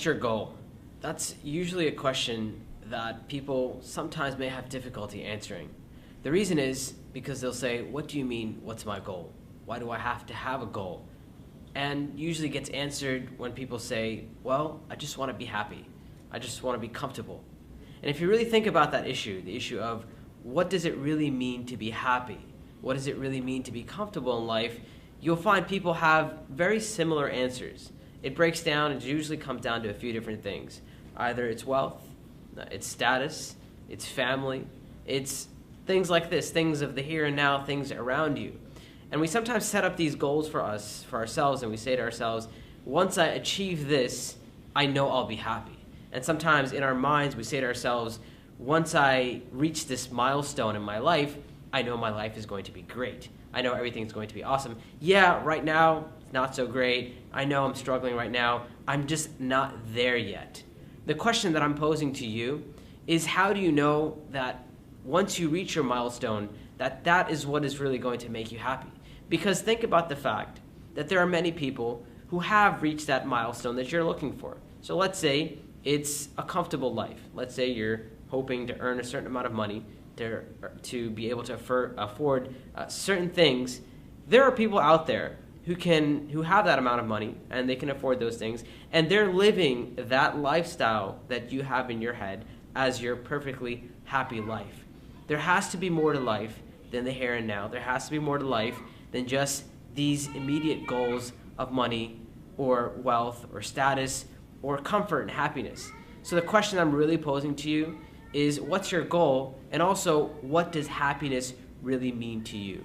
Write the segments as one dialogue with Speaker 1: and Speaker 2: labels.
Speaker 1: What's your goal? That's usually a question that people sometimes may have difficulty answering. The reason is because they'll say, what do you mean, what's my goal? Why do I have to have a goal? And usually gets answered when people say, well, I just want to be happy. I just want to be comfortable. And if you really think about that issue, the issue of what does it really mean to be happy? What does it really mean to be comfortable in life? You'll find people have very similar answers. It breaks down, it usually comes down to a few different things. Either it's wealth, it's status, it's family, it's things like this, things of the here and now, things around you. And we sometimes set up these goals for ourselves, and we say to ourselves, once I achieve this, I know I'll be happy. And sometimes in our minds, we say to ourselves, once I reach this milestone in my life, I know my life is going to be great. I know everything's going to be awesome. Yeah, right now, it's not so great. I know I'm struggling right now. I'm just not there yet. The question that I'm posing to you is, how do you know that once you reach your milestone, that is what is really going to make you happy? Because think about the fact that there are many people who have reached that milestone that you're looking for. So let's say it's a comfortable life. Let's say you're hoping to earn a certain amount of money to be able to afford certain things. There are people out there who have that amount of money and they can afford those things, and they're living that lifestyle that you have in your head as your perfectly happy life. There has to be more to life than the here and now. There has to be more to life than just these immediate goals of money or wealth or status or comfort and happiness. So the question I'm really posing to you is, what's your goal? And also, what does happiness really mean to you?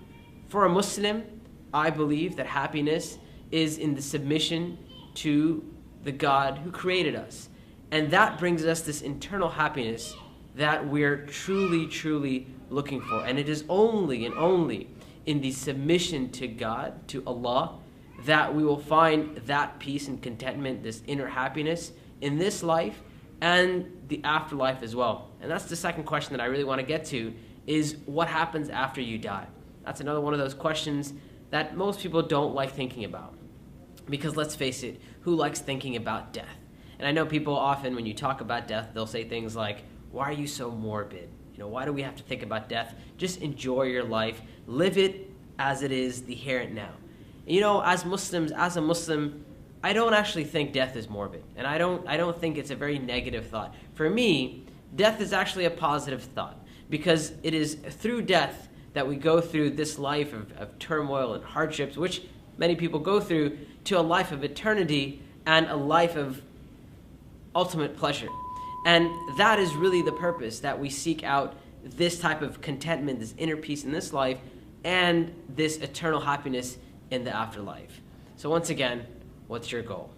Speaker 1: For a Muslim, I believe that happiness is in the submission to the God who created us. And that brings us this internal happiness that we're truly, truly looking for. And it is only and only in the submission to God, to Allah, that we will find that peace and contentment, this inner happiness in this life and the afterlife as well. And that's the second question that I really want to get to, is what happens after you die? That's another one of those questions that most people don't like thinking about. Because let's face it, who likes thinking about death? And I know people often, when you talk about death, they'll say things like, why are you so morbid? Why do we have to think about death? Just enjoy your life. Live it as it is, the here and now. As a Muslim, I don't actually think death is morbid. And I don't think it's a very negative thought. For me, death is actually a positive thought, because it is through death that we go through this life of turmoil and hardships, which many people go through, to a life of eternity and a life of ultimate pleasure. And that is really the purpose, that we seek out this type of contentment, this inner peace in this life, and this eternal happiness in the afterlife. So once again, what's your goal?